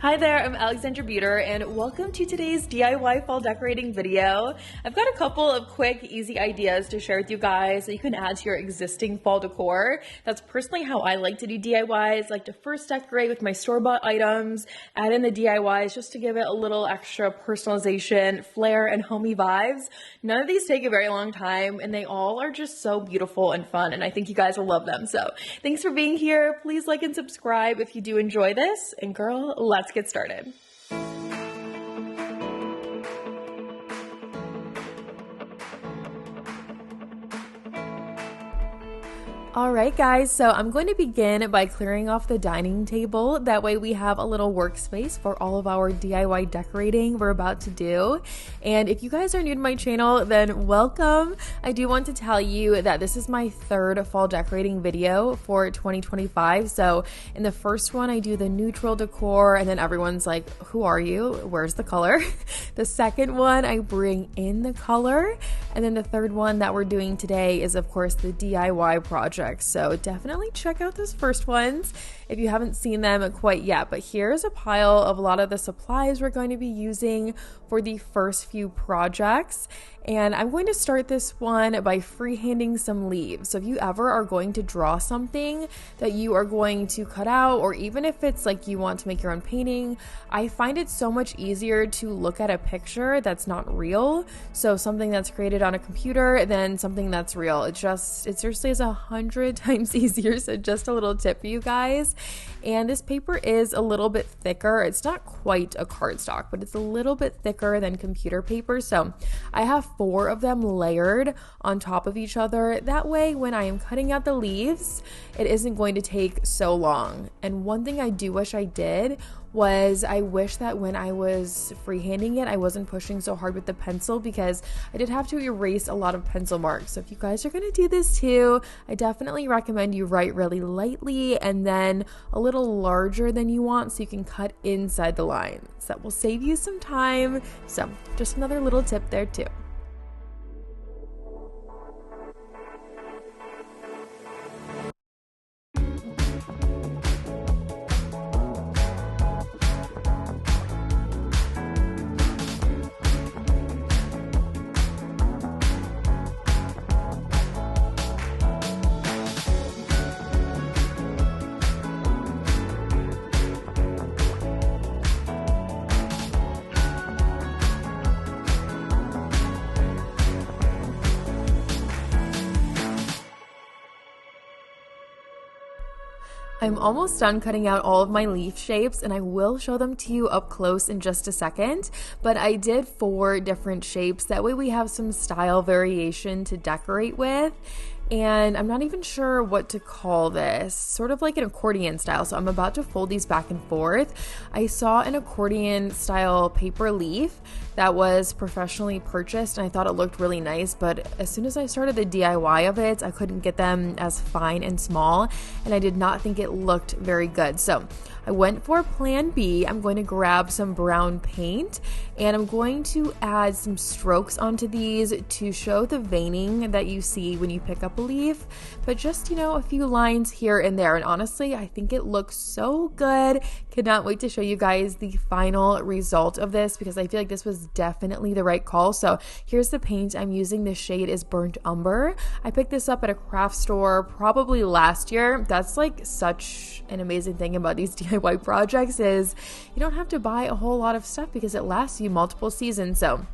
Hi there, I'm Alexandrabeuter and welcome to today's DIY fall decorating video. I've got a couple of quick, easy ideas to share with you guys that you can add to your existing fall decor. That's personally how I like to do DIYs. I like to first decorate with my store-bought items, add in the DIYs just to give it a little extra personalization, flair, and homey vibes. None of these take a very long time and they all are just so beautiful and fun, and I think you guys will love them. So thanks for being here. Please like and subscribe if you do enjoy this, and girl, let's get started. Alright guys, so I'm going to begin by clearing off the dining table. That way we have a little workspace for all of our DIY decorating we're about to do. And if you guys are new to my channel, then welcome. I do want to tell you that this is my third fall decorating video for 2025. So in the first one, I do the neutral decor and then everyone's like, who are you? Where's the color? The second one, I bring in the color. And then the third one that we're doing today is of course the DIY project. So definitely check out those first ones if you haven't seen them quite yet. But here's a pile of a lot of the supplies we're going to be using for the first few projects. And I'm going to start this one by freehanding some leaves. So if you ever are going to draw something that you are going to cut out, or even if it's like you want to make your own painting, I find it so much easier to look at a picture that's not real. So something that's created on a computer than something that's real. It seriously is 100 times easier. So just a little tip for you guys. And this paper is a little bit thicker. It's not quite a cardstock, but it's a little bit thicker than computer paper. So I have 4 of them layered on top of each other. That way, when I am cutting out the leaves, it isn't going to take so long. And one thing I do wish I did was I wish that when I was freehanding it, I wasn't pushing so hard with the pencil, because I did have to erase a lot of pencil marks. So if you guys are going to do this too, I definitely recommend you write really lightly and then a little larger than you want so you can cut inside the lines. That will save you some time. So just another little tip there too. I'm almost done cutting out all of my leaf shapes, and I will show them to you up close in just a second, but I did 4 different shapes. That way we have some style variation to decorate with. And I'm not even sure what to call this, sort of like an accordion style. So I'm about to fold these back and forth. I saw an accordion style paper leaf that was professionally purchased and I thought it looked really nice, but as soon as I started the DIY of it, I couldn't get them as fine and small, and I did not think it looked very good. So I went for plan B. I'm going to grab some brown paint and I'm going to add some strokes onto these to show the veining that you see when you pick up a leaf, but just, a few lines here and there. And honestly, I think it looks so good. Cannot wait to show you guys the final result of this, because I feel like this was definitely the right call. So here's the paint I'm using. The shade is Burnt Umber. I picked this up at a craft store probably last year. That's like such an amazing thing about these DIY projects is you don't have to buy a whole lot of stuff because it lasts you multiple seasons. So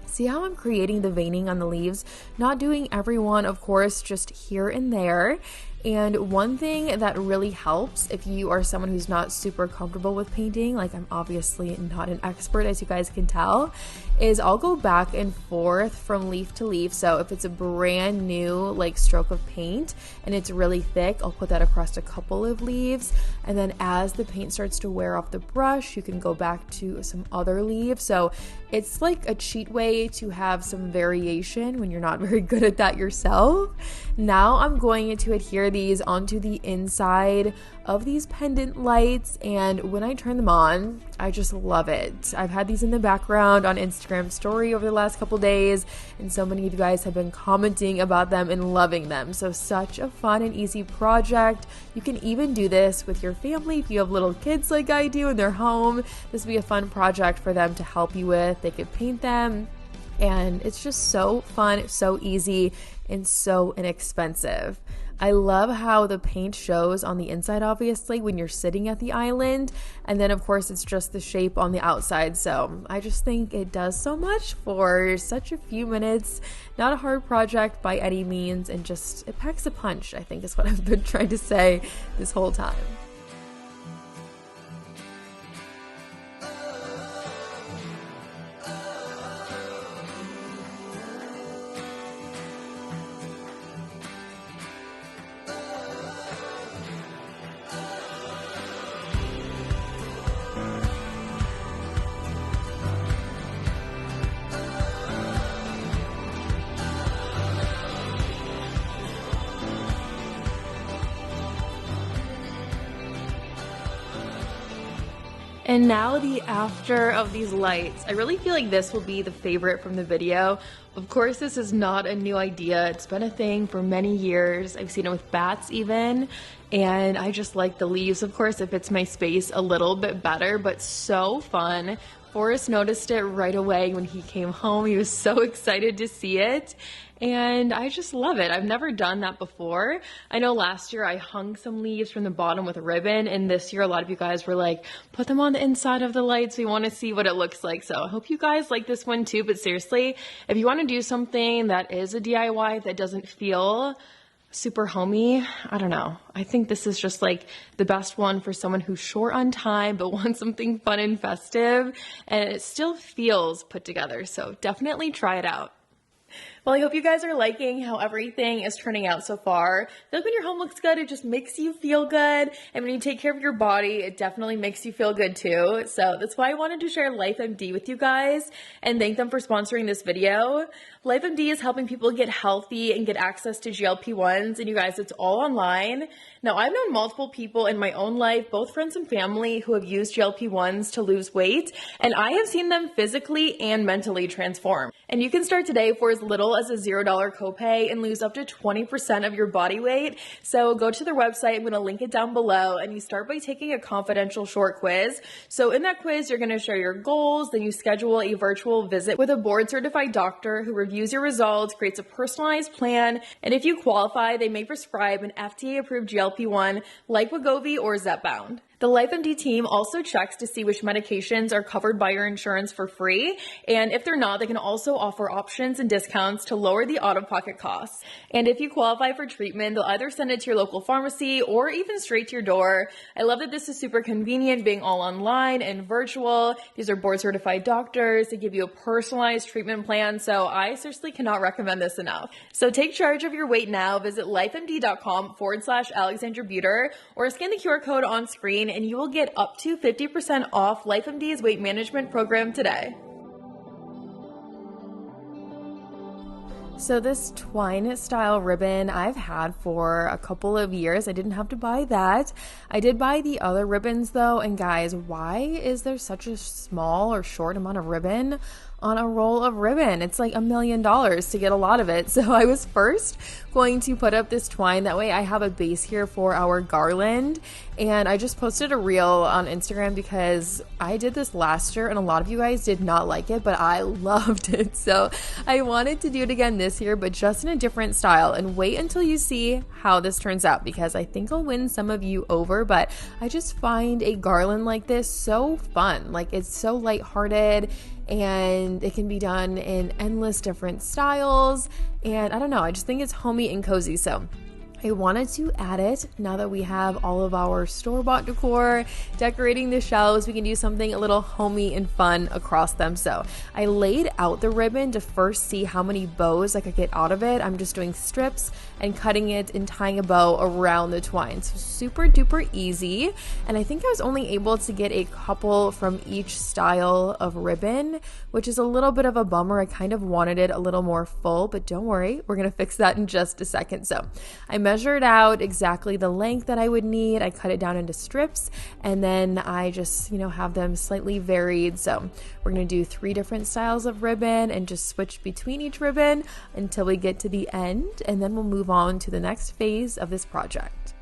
see how I'm creating the veining on the leaves? Not doing every one, of course, just here and there. And one thing that really helps if you are someone who's not super comfortable with painting, like I'm obviously not an expert as you guys can tell, is I'll go back and forth from leaf to leaf. So if it's a brand new like stroke of paint and it's really thick, I'll put that across a couple of leaves. And then as the paint starts to wear off the brush, you can go back to some other leaves. So it's like a cheat way to have some variation when you're not very good at that yourself. Now I'm going to adhere layer these onto the inside of these pendant lights, and when I turn them on, I just love it. I've had these in the background on Instagram story over the last couple days, and so many of you guys have been commenting about them and loving them. So such a fun and easy project. You can even do this with your family if you have little kids like I do in their home. This would be a fun project for them to help you with. They could paint them, and it's just so fun, so easy, and so inexpensive. I love how the paint shows on the inside, obviously, when you're sitting at the island, and then of course it's just the shape on the outside. So I just think it does so much for such a few minutes. Not a hard project by any means, and just it packs a punch, I think is what I've been trying to say this whole time. And now the after of these lights. I really feel like this will be the favorite from the video. Of course, this is not a new idea. It's been a thing for many years. I've seen it with bats even. And I just like the leaves, of course, it fits my space a little bit better, but so fun. Forrest noticed it right away when he came home. He was so excited to see it, and I just love it. I've never done that before. I know last year I hung some leaves from the bottom with a ribbon, and this year a lot of you guys were like, put them on the inside of the lights. We want to see what it looks like. So I hope you guys like this one too, but seriously, if you want to do something that is a DIY that doesn't feel super homey, I don't know. I think this is just like the best one for someone who's short on time but wants something fun and festive, and it still feels put together. So definitely try it out. Well, I hope you guys are liking how everything is turning out so far. I feel like when your home looks good, it just makes you feel good. And when you take care of your body, it definitely makes you feel good too. So that's why I wanted to share LifeMD with you guys and thank them for sponsoring this video. LifeMD is helping people get healthy and get access to GLP-1s. And you guys, it's all online. Now, I've known multiple people in my own life, both friends and family, who have used GLP-1s to lose weight. And I have seen them physically and mentally transform. And you can start today for as little as a $0 copay and lose up to 20% of your body weight. So go to their website. I'm going to link it down below, and you start by taking a confidential short quiz. So in that quiz, you're going to share your goals. Then you schedule a virtual visit with a board certified doctor who reviews your results, creates a personalized plan. And if you qualify, they may prescribe an FDA approved GLP-1 like Wegovy or Zepbound. The LifeMD team also checks to see which medications are covered by your insurance for free, and if they're not, they can also offer options and discounts to lower the out-of-pocket costs. And if you qualify for treatment, they'll either send it to your local pharmacy or even straight to your door. I love that this is super convenient, being all online and virtual. These are board-certified doctors. They give you a personalized treatment plan, so I seriously cannot recommend this enough. So take charge of your weight now. Visit lifemd.com/alexandrabeuter or scan the QR code on screen, and you will get up to 50% off LifeMD's weight management program today. So this twine style ribbon I've had for a couple of years. I didn't have to buy that. I did buy the other ribbons though, and guys, why is there such a small or short amount of ribbon on a roll of ribbon? It's like $1 million to get a lot of it. So I was first going to put up this twine. That way I have a base here for our garland. And I just posted a reel on Instagram because I did this last year and a lot of you guys did not like it, but I loved it. So I wanted to do it again this year, but just in a different style. And wait until you see how this turns out, because I think I'll win some of you over. But I just find a garland like this so fun. Like, it's so lighthearted, and it can be done in endless different styles, and I don't know, I just think it's homey and cozy. So I wanted to add it now that we have all of our store-bought decor, decorating the shelves. We can do something a little homey and fun across them. So I laid out the ribbon to first see how many bows I could get out of it. I'm just doing strips and cutting it and tying a bow around the twine. So super duper easy. And I think I was only able to get a couple from each style of ribbon, which is a little bit of a bummer. I kind of wanted it a little more full, but don't worry, we're gonna fix that in just a second. So I measured out exactly the length that I would need. I cut it down into strips, and then I just, have them slightly varied. So we're going to do 3 different styles of ribbon and just switch between each ribbon until we get to the end, and then we'll move on to the next phase of this project.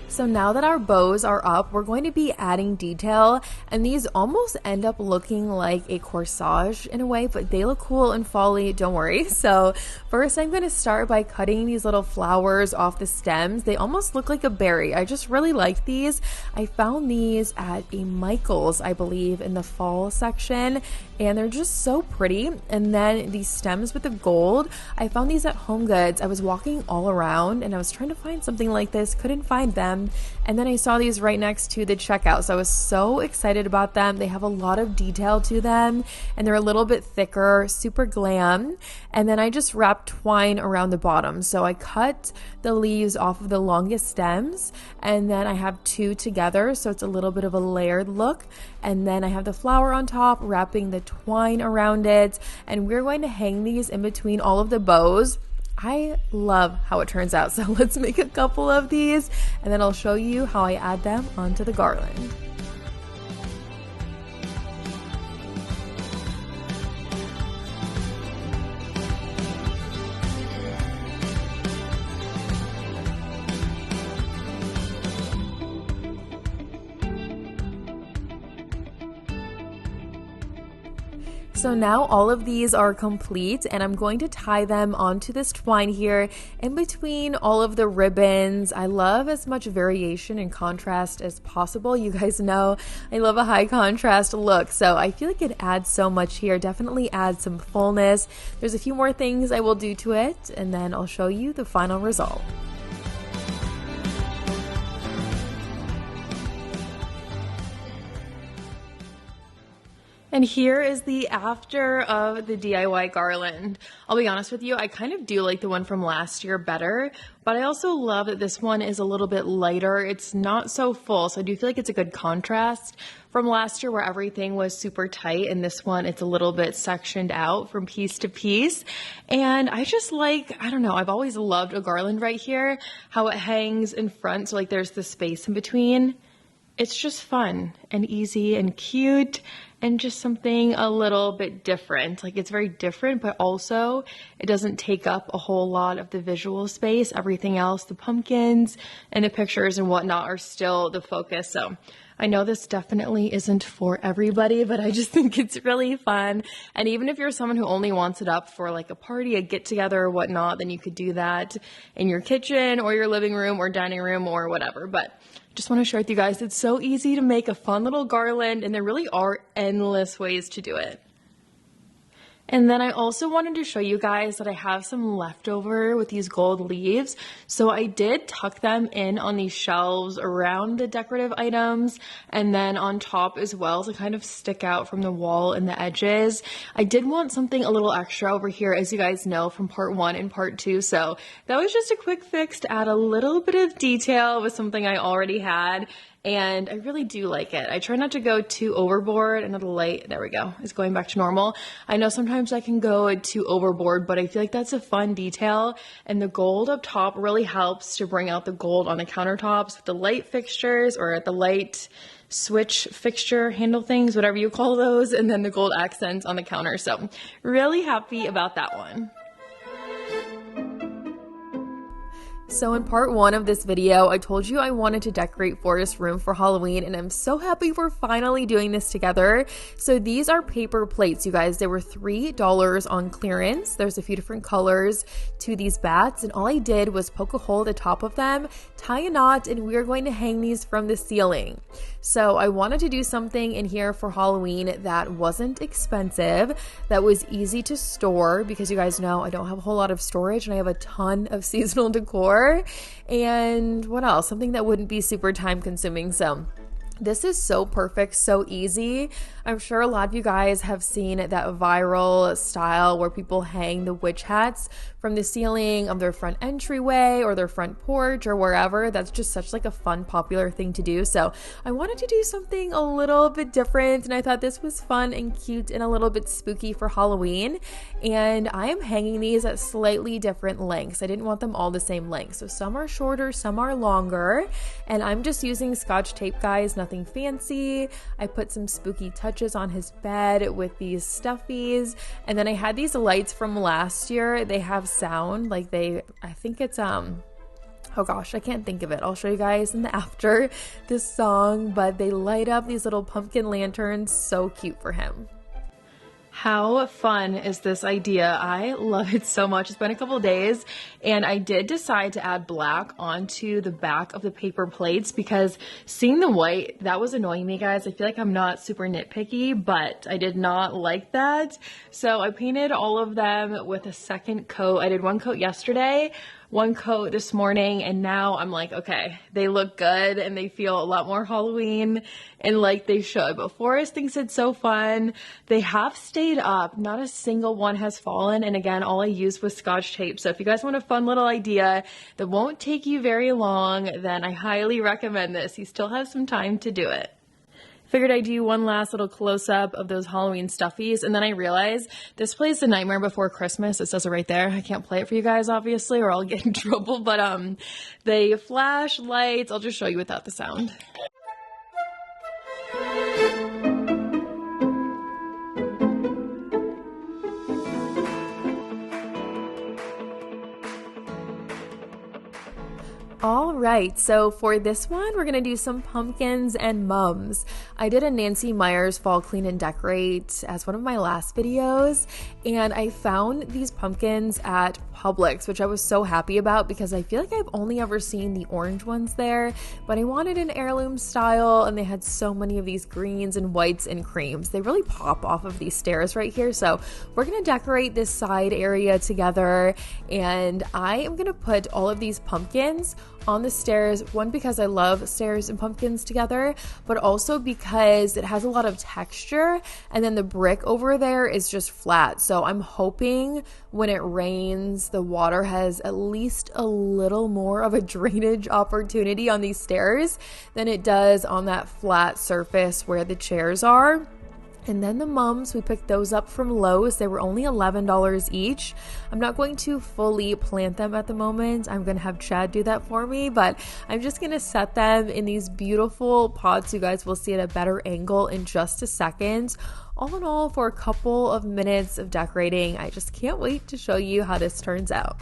So now that our bows are up, we're going to be adding detail, and these almost end up looking like a corsage in a way, but they look cool and folly, don't worry. So first I'm going to start by cutting these little flowers off the stems. They almost look like a berry. I just really liked these. I found these at a Michael's, I believe, in the fall section, and they're just so pretty. And then these stems with the gold, I found these at Home Goods. I was walking all around and I was trying to find something like this, couldn't find them. And then I saw these right next to the checkout, so I was so excited about them. They have a lot of detail to them, and they're a little bit thicker, super glam. And then I just wrapped twine around the bottom. So I cut the leaves off of the longest stems, and then I have 2 together, so it's a little bit of a layered look. And then I have the flower on top, wrapping the twine around it, and we're going to hang these in between all of the bows. I love how it turns out, so let's make a couple of these, and then I'll show you how I add them onto the garland. So now all of these are complete, and I'm going to tie them onto this twine here in between all of the ribbons. I love as much variation and contrast as possible. You guys know I love a high contrast look, so I feel like it adds so much here. Definitely adds some fullness. There's a few more things I will do to it, and then I'll show you the final result. And here is the after of the DIY garland. I'll be honest with you, I kind of do like the one from last year better, but I also love that this one is a little bit lighter. It's not so full, so I do feel like it's a good contrast from last year where everything was super tight, and this one it's a little bit sectioned out from piece to piece. And I just like, I don't know, I've always loved a garland right here, how it hangs in front, so like there's the space in between. It's just fun and easy and cute, and just something a little bit different. Like, it's very different, but also it doesn't take up a whole lot of the visual space. Everything else, the pumpkins and the pictures and whatnot, are still the focus. So I know this definitely isn't for everybody, but I just think it's really fun. And even if you're someone who only wants it up for like a party, a get together or whatnot, then you could do that in your kitchen or your living room or dining room or whatever. But just want to share with you guys, it's so easy to make a fun little garland, and there really are endless ways to do it. And then I also wanted to show you guys that I have some leftover with these gold leaves. So I did tuck them in on these shelves around the decorative items, and then on top as well to kind of stick out from the wall and the edges. I did want something a little extra over here, as you guys know from part 1 and part 2. So that was just a quick fix to add a little bit of detail with something I already had. And I really do like it. I try not to go too overboard. And the light, there we go, is going back to normal. I know sometimes I can go too overboard, but I feel like that's a fun detail. And the gold up top really helps to bring out the gold on the countertops with the light fixtures, or the light switch fixture handle things, whatever you call those, and then the gold accents on the counter. So really happy about that one. So in part 1 of this video, I told you I wanted to decorate Forrest's room for Halloween, and I'm so happy we're finally doing this together. So these are paper plates, you guys. They were $3 on clearance. There's a few different colors to these bats, and all I did was poke a hole at the top of them, tie a knot, and we're going to hang these from the ceiling. So I wanted to do something in here for Halloween that wasn't expensive, that was easy to store, because you guys know I don't have a whole lot of storage and I have a ton of seasonal decor. And what else? Something that wouldn't be super time consuming. So This is so perfect, so easy. I'm sure a lot of you guys have seen that viral style where people hang the witch hats from the ceiling of their front entryway or their front porch or wherever. That's just such like a fun, popular thing to do. So I wanted to do something a little bit different, and I thought this was fun and cute and a little bit spooky for Halloween. And I am hanging these at slightly different lengths. I didn't want them all the same length. So some are shorter, some are longer, and I'm just using Scotch tape, guys, nothing fancy. I put some spooky touches on his bed with these stuffies, and then I had these lights from last year. They have sound, like I think it's oh gosh, I can't think of it. I'll show you guys in the after this song, but they light up these little pumpkin lanterns. So cute for him. How fun is this idea? I love it so much. It's been a couple days, and I did decide to add black onto the back of the paper plates because seeing the white, that was annoying me, guys. I feel like I'm not super nitpicky, but I did not like that. So I painted all of them with a second coat. I did one coat yesterday, one coat this morning, and now I'm like, okay, they look good and they feel a lot more Halloween and like they should. But Forrest thinks it's so fun. They have stayed up. Not a single one has fallen. And again, all I used was Scotch tape. So if you guys want a fun little idea that won't take you very long, then I highly recommend this. You still have some time to do it. Figured I'd do one last little close-up of those Halloween stuffies, and then I realized this plays The Nightmare Before Christmas. It says it right there. I can't play it for you guys, obviously, or I'll get in trouble, but they flash lights. I'll just show you without the sound. All right, so for this one, we're gonna do some pumpkins and mums. I did a Nancy Meyers Fall Clean and Decorate as one of my last videos, and I found these pumpkins at Publix, which I was so happy about because I feel like I've only ever seen the orange ones there, but I wanted an heirloom style, and they had so many of these greens and whites and creams. They really pop off of these stairs right here, so we're gonna decorate this side area together, and I am gonna put all of these pumpkins on the stairs, one because I love stairs and pumpkins together, but also because it has a lot of texture, and then the brick over there is just flat. So I'm hoping when it rains, the water has at least a little more of a drainage opportunity on these stairs than it does on that flat surface where the chairs are. And then the mums, we picked those up from Lowe's. They were only $11 each. I'm not going to fully plant them at the moment. I'm going to have Chad do that for me, but I'm just going to set them in these beautiful pots. You guys will see at a better angle in just a second. All in all, for a couple of minutes of decorating, I just can't wait to show you how this turns out.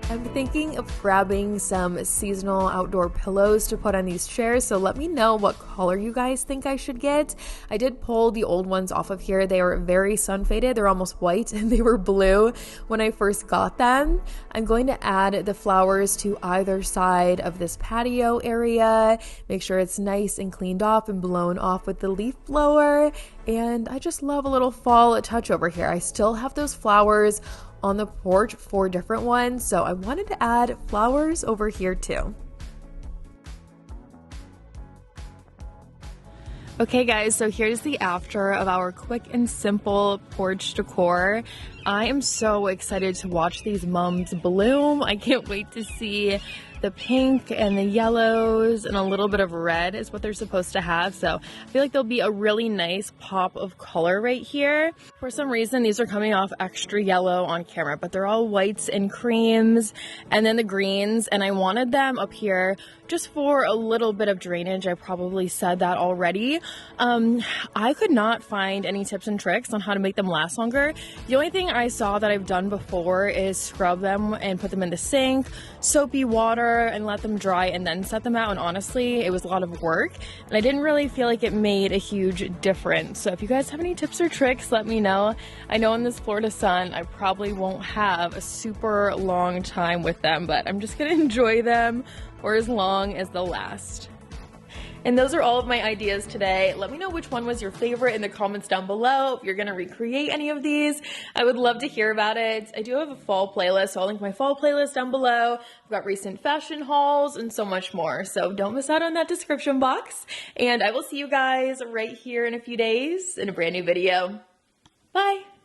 I'm thinking of grabbing some seasonal outdoor pillows to put on these chairs, so let me know what color you guys think I should get. I did pull the old ones off of here. They are very sun faded. They're almost white and they were blue when I first got them. I'm going to add the flowers to either side of this patio area. Make sure it's nice and cleaned off and blown off with the leaf blower. And I just love a little fall touch over here. I still have those flowers on the porch, 4 different ones, so I wanted to add flowers over here too. Okay guys, so here's the after of our quick and simple porch decor. I am so excited to watch these mums bloom. I can't wait to see the pink and the yellows and a little bit of red is what they're supposed to have. So I feel like there'll be a really nice pop of color right here. For some reason, these are coming off extra yellow on camera, but they're all whites and creams and then the greens. And I wanted them up here just for a little bit of drainage. I probably said that already. I could not find any tips and tricks on how to make them last longer. The only thing I saw that I've done before is scrub them and put them in the sink, soapy water, and let them dry and then set them out. And honestly, it was a lot of work and I didn't really feel like it made a huge difference. So if you guys have any tips or tricks, let me know. I know in this Florida sun, I probably won't have a super long time with them, but I'm just gonna enjoy them for as long as they'll last. And those are all of my ideas today. Let me know which one was your favorite in the comments down below. If you're gonna recreate any of these, I would love to hear about it. I do have a fall playlist, so I'll link my fall playlist down below. I've got recent fashion hauls and so much more, so don't miss out on that description box. And I will see you guys right here in a few days in a brand new video. Bye.